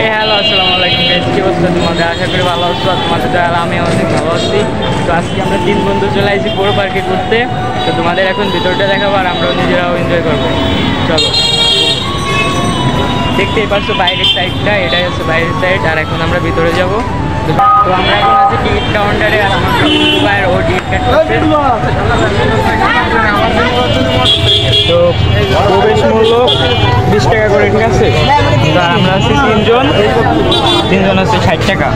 Hello, আসসালামু আলাইকুম guys, কি অবস্থা তোমাদের? আশা করি ভালো আছো। তোমাদের দয়াল আমি অনেক ভালো আছি। তো আজকে আমরা 3 বন্ধু চলে আসছি বড় পার্কে ঘুরতে। তো তোমাদের এখন ভিতরটা দেখাবো আর আমরাও নিজেরাও এনজয় করবো। চলো, দেখতেই পারছো বাইরের সাইডটা, এটাই হচ্ছে বাইরের সাইড। আর এখন আমরা ভিতরে যাব। তো আমরা এখন আছি টিকিট কাউন্টারে, আর আমার ভাইয়ের ও টিকিট কাটছে। তো প্রবেশ মূল্য 20 টাকা করে, ঠিক আছে? তো আমরা আছি তিনজন আছে 60 টাকা।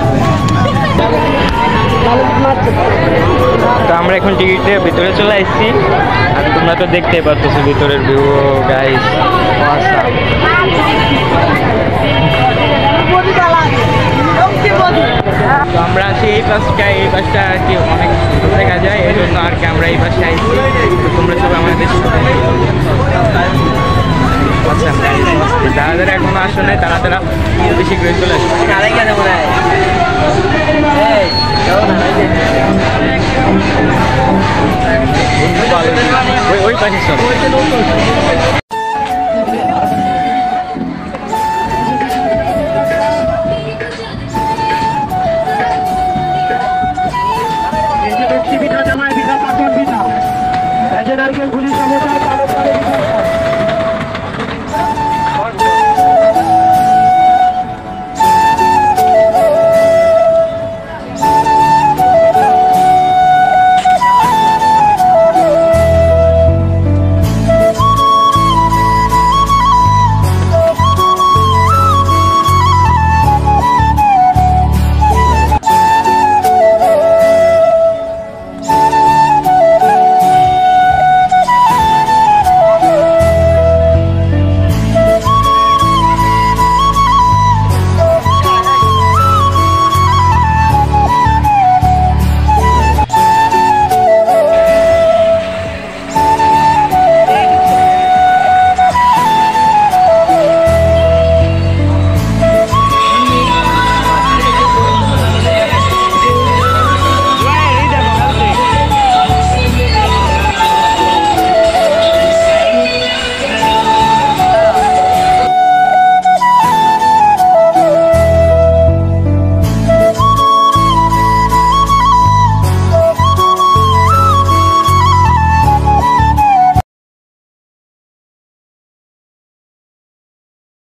তো আমরা এখন টিকিটের ভিতরে চলে আসছি। আর তোমরা তো দেখতেই পাচ্ছো ভিতরের ভিউ গাইস, অসাম। তো আমরা আছি এই পাশটা আর কি অনেক দেখা যায়, এই জন্য আর কি আমরা এই পাশে আইছি। তো তোমরা সব আমাদের যারা এখনো আসো নাই তারা বেশি করে চলে আসবে। ওই পাশে চল।